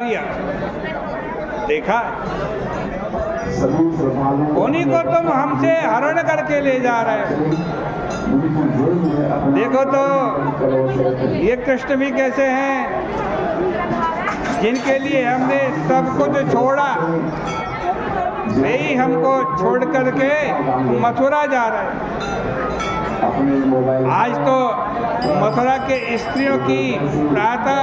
देखा, उन्हीं को तुम हमसे हरण करके ले जा रहे हो। देखो तो ये कृष्ण भी कैसे हैं, जिनके लिए हमने सब कुछ छोड़ा, वे ही हमको छोड़ करके मथुरा जा रहे हैं। आज तो मथुरा के स्त्रियों की प्रातः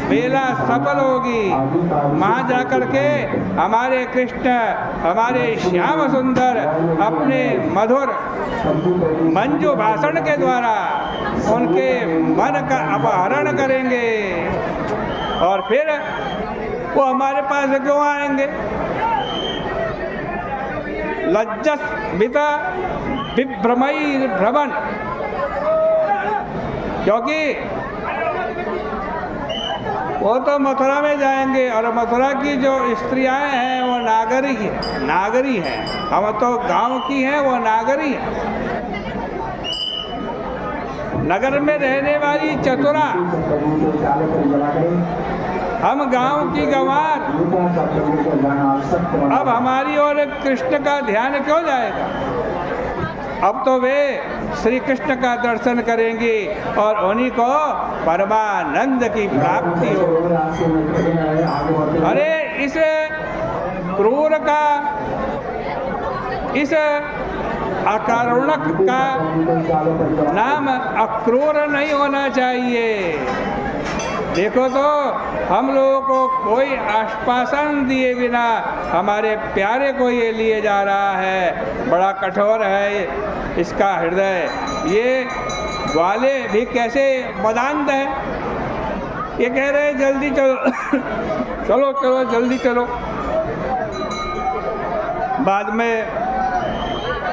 बेला सफल होगी। वहाँ जाकर के हमारे कृष्ण, हमारे श्याम सुंदर अपने मधुर मंजू भाषण के द्वारा उनके मन का अपहरण करेंगे और फिर वो हमारे पास क्यों आएंगे। लज्जस्मिता विभ्रमई भ्रमण, क्योंकि वो तो मथुरा में जाएंगे और मथुरा की जो स्त्रियां हैं वो नागरी हैं। हम तो गांव की हैं, वो नागरी हैं। नगर में रहने वाली चतुरा, हम गांव की गंवार। अब हमारी ओर कृष्ण का ध्यान क्यों जाएगा। अब तो वे श्री कृष्ण का दर्शन करेंगी और उन्हीं को परमानंद की प्राप्ति हो। अरे इस क्रूर का, इस अकारुणक का नाम अक्रूर नहीं होना चाहिए। देखो तो हम लोगों को कोई आश्वासन दिए बिना हमारे प्यारे को ये लिए जा रहा है। बड़ा कठोर है इसका हृदय। ये ग्वाले भी कैसे मदान्त है। ये कह रहे हैं जल्दी चलो चलो चलो जल्दी चलो। बाद में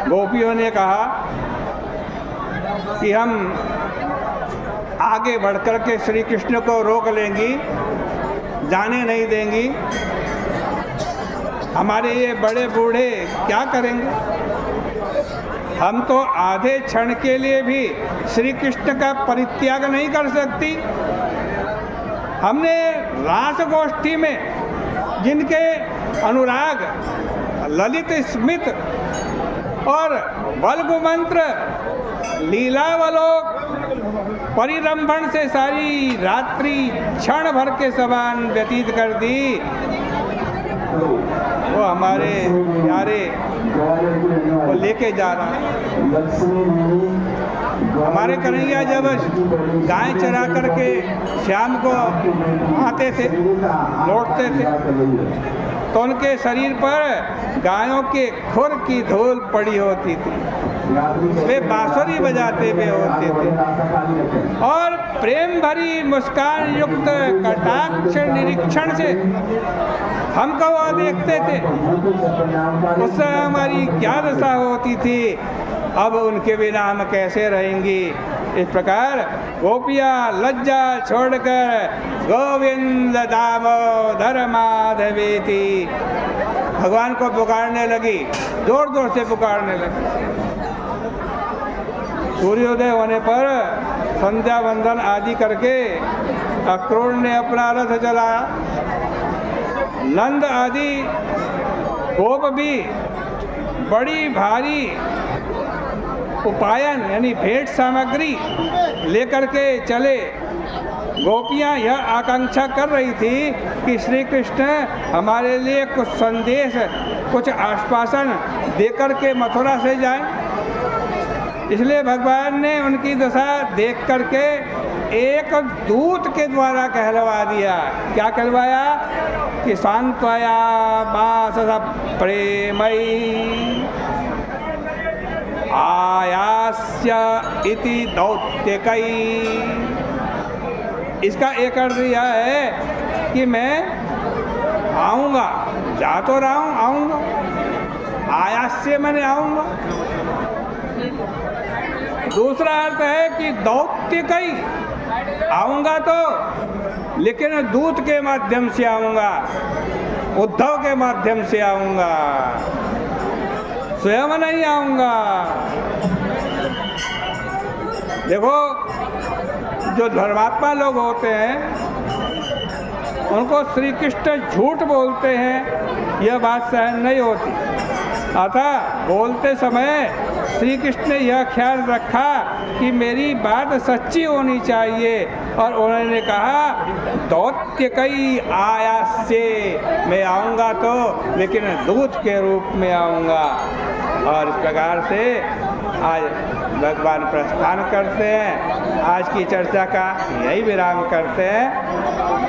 गोपियों ने कहा कि हम आगे बढ़कर के श्री कृष्ण को रोक लेंगी, जाने नहीं देंगी। हमारे ये बड़े बूढ़े क्या करेंगे। हम तो आधे क्षण के लिए भी श्री कृष्ण का परित्याग नहीं कर सकती। हमने रास गोष्ठी में जिनके अनुराग, ललित स्मित और बल्गु मंत्र, लीलावलोक, परिरंभण से सारी रात्रि क्षण भर के समान व्यतीत कर दी। वो हमारे प्यारे को लेके जा रहा है। हमारे कन्हैया जब गाय चरा करके शाम को आते थे, लौटते थे, तो उनके शरीर पर गायों के खुर की धूल पड़ी होती थी। वे बांसुरी बजाते हुए होते थे और प्रेम भरी मुस्कान युक्त कटाक्ष निरीक्षण से हमको वो देखते थे। उस समय हमारी क्या दशा होती थी। अब उनके बिना हम कैसे रहेंगी। इस प्रकार गोपियाँ लज्जा छोड़कर गोविंद दामोदर माधवेति भगवान को पुकारने लगी, जोर जोर से पुकारने लगी। सूर्योदय होने पर संध्या वंदन आदि करके अक्रूर ने अपना रथ चलाया। नंद आदि गोप भी बड़ी भारी उपायन यानी भेंट सामग्री लेकर के चले। गोपियाँ यह आकांक्षा कर रही थी कि श्री कृष्ण हमारे लिए कुछ संदेश, कुछ आश्वासन देकर के मथुरा से जाएं। इसलिए भगवान ने उनकी दशा देख करके एक दूत के द्वारा कहलवा दिया। क्या कहलवाया कि सांत्वया मास प्रेमई आयास्य इति दौत्यकई। इसका एक अर्थ यह है कि मैं आऊँगा, जा तो रहा हूँ, आऊँगा। आयास्य मैंने आऊँगा। दूसरा अर्थ है कि दौत्यकई, आऊँगा तो लेकिन दूत के माध्यम से आऊँगा, उद्धव के माध्यम से आऊँगा, स्वयं नहीं आऊँगा। देखो जो धर्मात्मा लोग होते हैं उनको श्री कृष्ण झूठ बोलते हैं, यह बात सहन नहीं होती। अतः बोलते समय श्री कृष्ण ने यह ख्याल रखा कि मेरी बात सच्ची होनी चाहिए, और उन्होंने कहा दौत्य कई आयास से, मैं आऊँगा तो लेकिन दूत के रूप में आऊँगा। और इस प्रकार से आज भगवान प्रस्थान करते हैं। आज की चर्चा का यही विराम करते हैं।